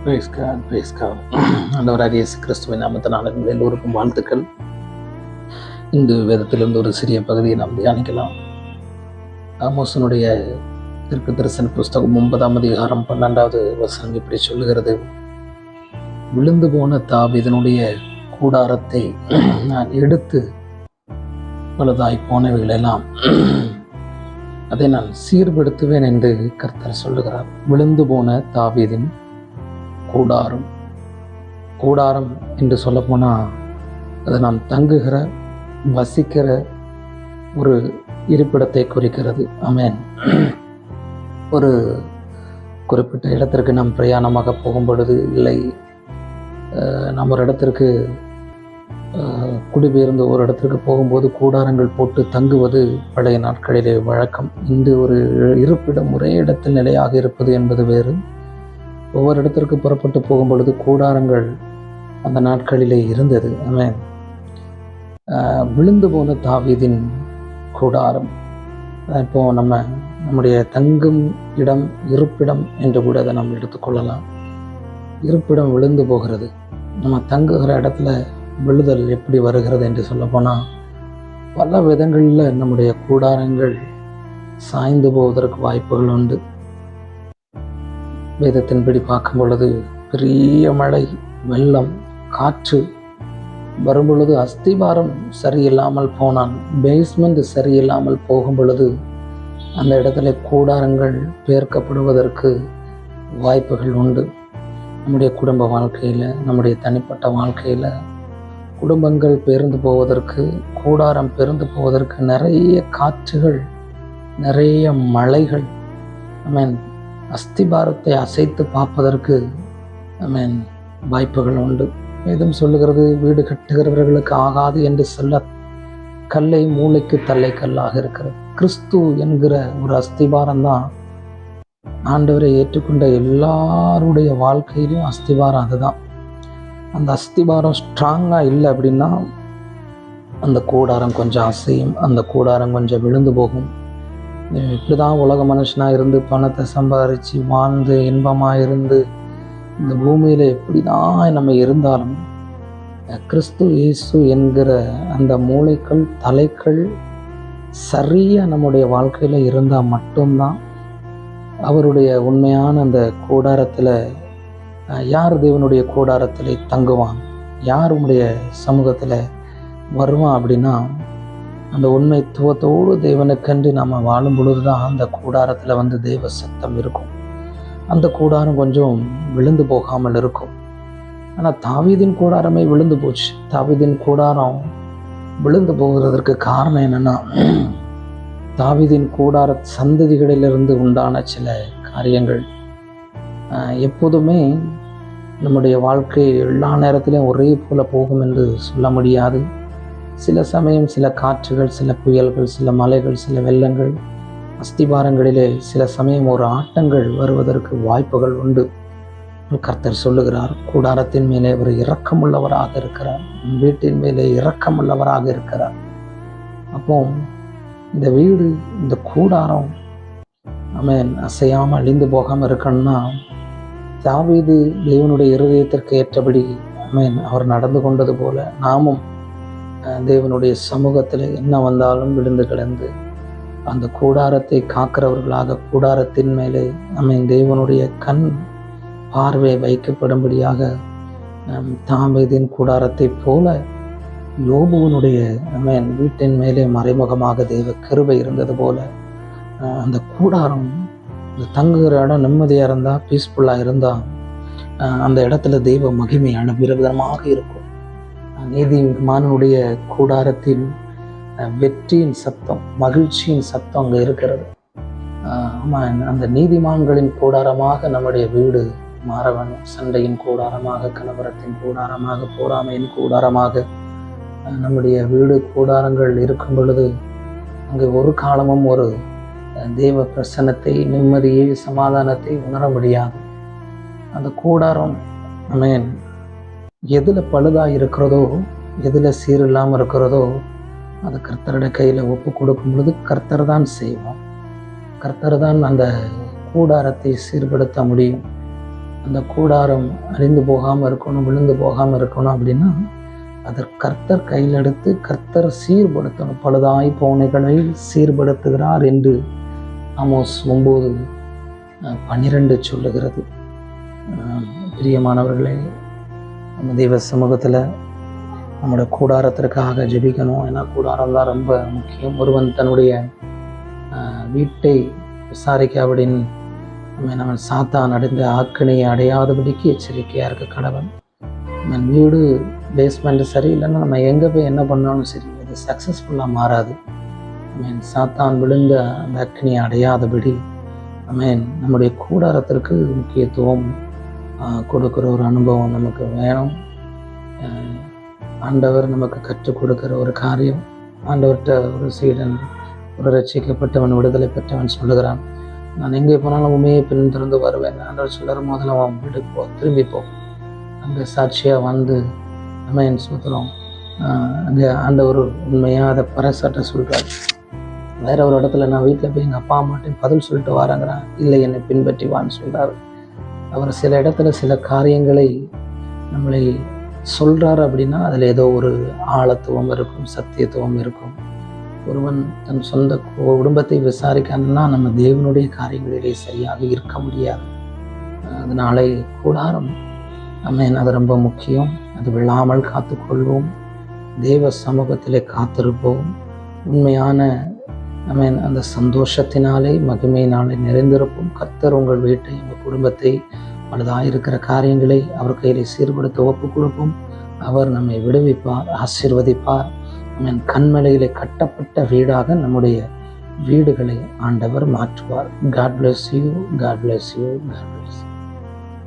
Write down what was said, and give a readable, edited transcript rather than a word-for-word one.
Price God, price God. ஆண்டவராகிய இயேசு கிறிஸ்துவின் நாமத்தினால உங்கள் எல்லோருக்கும் வாழ்த்துக்கள். இந்த வேதத்திலிருந்து ஒரு சிறிய பகுதியை நாம் தியானிக்கலாம். ஆமோசனுடைய தீர்க்க தரிசன புஸ்தகம் 9ஆம் அதிகாரம் 12வது வசனம் இப்படி சொல்லுகிறது: விழுந்து போன தாவீதினுடைய கூடாரத்தை நான் எடுத்து பழுதாய் போனவைகளெல்லாம் அதை நான் சீர்படுத்துவேன் என்று கர்த்தர் சொல்லுகிறார். விழுந்து போன தாவீதின் கூடாரம் என்று சொல்லப்போனால் அது நாம் தங்குகிற வசிக்கிற ஒரு இருப்பிடத்தை குறிக்கிறது. ஆமென். ஒரு குறிப்பிட்ட இடத்திற்கு நாம் பிரயாணமாக போகும் பொழுது, இல்லை நம்ம ஒரு இடத்திற்கு குடிபெயர்ந்து ஒரு இடத்திற்கு போகும்போது கூடாரங்கள் போட்டு தங்குவது பழைய நாட்களிலே வழக்கம். இன்று ஒரு இருப்பிடம் ஒரே இடத்தில் நிலையாக இருப்பது என்பது வேறு. ஒவ்வொரு இடத்திற்கு புறப்பட்டு போகும் பொழுது கூடாரங்கள் அந்த நாட்களிலே இருந்தது. ஆமென். விழுந்து போன தாவீதின் கூடாரம், இப்போ நம்முடைய தங்கும் இடம், இருப்பிடம் என்று கூட அதை நாம் எடுத்துக்கொள்ளலாம். இருப்பிடம் விழுந்து போகிறது. நம்ம தங்குகிற இடத்துல விழுதல் எப்படி வருகிறது என்று சொல்லப்போனால், பல விதங்களில் நம்முடைய கூடாரங்கள் சாய்ந்து போவதற்கு வாய்ப்புகள் உண்டு. வேதத்தின்படி பார்க்கும் பொழுது பெரிய மழை, வெள்ளம், காற்று வரும் பொழுது அஸ்திபாரம் சரியில்லாமல் போனால், பேஸ்மெண்ட் சரியில்லாமல் போகும் பொழுது அந்த இடத்துல கூடாரங்கள் பெயர்க்கப்படுவதற்கு வாய்ப்புகள் உண்டு. நம்முடைய குடும்ப வாழ்க்கையில், நம்முடைய தனிப்பட்ட வாழ்க்கையில் குடும்பங்கள் பெயர்ந்து போவதற்கு, கூடாரம் பெயர்ந்து போவதற்கு நிறைய காற்றுகள், நிறைய மழைகள், அஸ்திபாரத்தை அசைத்து பார்ப்பதற்கு வாய்ப்புகள் உண்டு. வேதம் சொல்லுகிறது, வீடு கட்டுகிறவர்களுக்கு ஆகாது என்று சொல்ல கல்லை மூளைக்கு தல்லை கல்லாக இருக்கிறது. கிறிஸ்து என்கிற ஒரு அஸ்திபாரம் தான் ஆண்டவரை ஏற்றுக்கொண்ட எல்லாருடைய வாழ்க்கையிலும் அஸ்திபாரம். அதுதான். அந்த அஸ்திபாரம் ஸ்ட்ராங்காக இல்லை அப்படின்னா அந்த கூடாரம் கொஞ்சம் அசையும், அந்த கூடாரம் கொஞ்சம் விழுந்து போகும். இப்படி தான் உலக மனுஷனாக இருந்து பணத்தை சம்பாதிச்சு வாழ்ந்து இன்பமாக இருந்து இந்த பூமியில் எப்படி தான் நம்ம இருந்தாலும், கிறிஸ்து இயேசு என்கிற அந்த மூளைகள், தலைகள் சரியாக நம்முடைய வாழ்க்கையில் இருந்தால் மட்டும்தான் அவருடைய உண்மையான அந்த கூடாரத்தில், யார் தேவனுடைய கூடாரத்தில் தங்குவான், யார் உடைய சமூகத்தில் வருவான் அப்படின்னா, அந்த உண்மைத்துவத்தோடு தேவனுக்கென்று நாம் வாழும் பொழுது தான் அந்த கூடாரத்தில் தேவ சத்தம் இருக்கும். அந்த கூடாரம் கொஞ்சம் விழுந்து போகாமல் இருக்கும். ஆனால் தாவீதின் கூடாரமே விழுந்து போச்சு. தாவீதின் கூடாரம் விழுந்து போகிறதற்கு காரணம் என்னென்னா, தாவீதின் கூடார சந்ததிகளிலிருந்து உண்டான சில காரியங்கள். எப்போதுமே நம்முடைய வாழ்க்கை எல்லா நேரத்திலையும் ஒரே போல போகும் என்று சொல்ல முடியாது. சில சமயம் சில காற்றுகள், சில புயல்கள், சில மலைகள், சில வெள்ளங்கள், அஸ்திபாரங்களிலே சில சமயம் ஒரு ஆட்டங்கள் வருவதற்கு வாய்ப்புகள் உண்டு. கர்த்தர் சொல்லுகிறார், கூடாரத்தின் மேலே ஒரு இரக்கமுள்ளவராக இருக்கிறார், வீட்டின் மேலே இரக்கமுள்ளவராக இருக்கிறார். அப்போ இந்த வீடு, இந்த கூடாரம் அசையாமல் அழிந்து போகாமல் இருக்கணும்னா, தாவீது தேவனுடைய இருதயத்திற்கு ஏற்றபடி அவர் நடந்து கொண்டது போல நாமும் தேவனுடைய சமூகத்தில் என்ன வந்தாலும் விழுந்து கிடந்து அந்த கூடாரத்தை காக்கிறவர்களாக, கூடாரத்தின் மேலே தேவனுடைய கண் பார்வை வைக்கப்படும்படியாக, தாவீதின் கூடாரத்தை போல யோபுவனுடைய வீட்டின் மேலே மறைமுகமாக தேவ கிருபை இருந்தது போல, அந்த கூடாரம், இந்த தங்குகிற இடம் நிம்மதியாக இருந்தால், பீஸ்ஃபுல்லாக இருந்தால், அந்த இடத்துல தெய்வ மகிமை அளவிரவிதமாக இருக்கும். நீதிமானுடைய கூடாரத்தில் வெற்றியின் சத்தம், மகிழ்ச்சியின் சத்தம் அங்கே இருக்கிறது. அந்த நீதிமான்களின் கூடாரமாக நம்முடைய வீடு மாற வேண்டும். சண்டையின் கூடாரமாக, கலவரத்தின் கூடாரமாக, போராமையின் கூடாரமாக நம்முடைய வீடு, கூடாரங்கள் இருக்கும் பொழுது அங்கே ஒரு காலமும் ஒரு தேவ பிரசன்னத்தை, நிம்மதியை, சமாதானத்தை உணர முடியாது. அந்த கூடாரம் எதில் பழுதாக இருக்கிறதோ, எதில் சீரில்லாமல் இருக்கிறதோ, அது கர்த்தருடைய கையில் ஒப்பு கொடுக்கும் பொழுது கர்த்தர் தான் செய்வோம். கர்த்தர் தான் அந்த கூடாரத்தை சீர்படுத்த முடியும். அந்த கூடாரம் அழிந்து போகாமல் இருக்கணும், விழுந்து போகாமல் இருக்கணும் அப்படின்னா அதை கர்த்தர் கையில் எடுத்து கர்த்தர் சீர்படுத்தணும். பழுதாய் போனைகளை சீர்படுத்துகிறார் என்று ஆமோஸ் 9:12 சொல்லுகிறது. பிரியமானவர்களே, நம்ம தெய்வ சமூகத்தில் நம்முடைய கூடாரத்திற்காக ஜெபிக்கணும். ஏன்னா கூடாரம் தான் ரொம்ப முக்கியம். ஒருவன் தன்னுடைய வீட்டை விசாரிக்காவிடின் அவன் சாத்தான் அடைந்த ஆக்கினையை அடையாதபடிக்கு எச்சரிக்கையாக இருக்க கடவன். வீடு பேஸ்மெண்ட் சரியில்லைன்னா நம்ம எங்கே போய் என்ன பண்ணாலும் சரி, அது சக்ஸஸ்ஃபுல்லாக மாறாது. சாத்தான் விழுந்த அந்த அக்கினியை அடையாதபடி நம்முடைய கூடாரத்திற்கு முக்கியத்துவம் கொடுக்குற ஒரு அனுபவம் நமக்கு வேணும். ஆண்டவர் நமக்கு கற்றுக் கொடுக்குற ஒரு காரியம். ஆண்டவர்கிட்ட ஒரு சீடன், ஒரு ரட்சிக்கப்பட்டவன், விடுதலை பெற்றவன் சொல்லுகிறான், நான் எங்கே போனாலும் உண்மையை பின்திருந்து வருவேன். ஆண்டவர் சொல்லுற முதல்ல அவன் வீட்டுக்கு போ, திரும்பி போ. அங்கே சாட்சியாக வந்து என் சுத்தலாம். அங்கே ஆண்டவர் உண்மையாக அதை பறைசாட்ட சொல்கிறார். வேற ஒரு இடத்துல நான் வீட்டில் போய் எங்கள் அப்பா அம்மாட்டையும் பதில் சொல்லிட்டு வாராங்கிறான், இல்லை என்னை பின்பற்றி வான்னு சொல்கிறார். அவர் சில இடத்துல சில காரியங்களை நம்மளை சொல்கிறார் அப்படின்னா அதில் ஏதோ ஒரு ஆழத்துவம் இருக்கும், சத்தியத்துவம் இருக்கும். ஒருவன் தன் சொந்த குடும்பத்தை விசாரிக்கணும்னா நம்ம தேவனுடைய காரியங்களிலே சரியாக இருக்க முடியாது. அதனாலே கூடாரம் அது ரொம்ப முக்கியம். அது விழாமல் காத்துக்கொள்வோம். தேவ சமூகத்திலே காத்திருப்போம். உண்மையான அந்த சந்தோஷத்தினாலே மகிமையினாலே நிறைந்திருப்போம். கர்த்தர் உங்கள் வீட்டை, உங்கள் குடும்பத்தை, பலதாயிருக்கிற காரியங்களை அவர் கையிலே சீர்படுத்த ஒப்பு கொடுப்போம். அவர் நம்மை விடுவிப்பார், ஆசீர்வதிப்பார். கண்மலையிலே கட்டப்பட்ட வீடாக நம்முடைய வீடுகளை ஆண்டவர் மாற்றுவார். God bless you. God bless you. God bless you.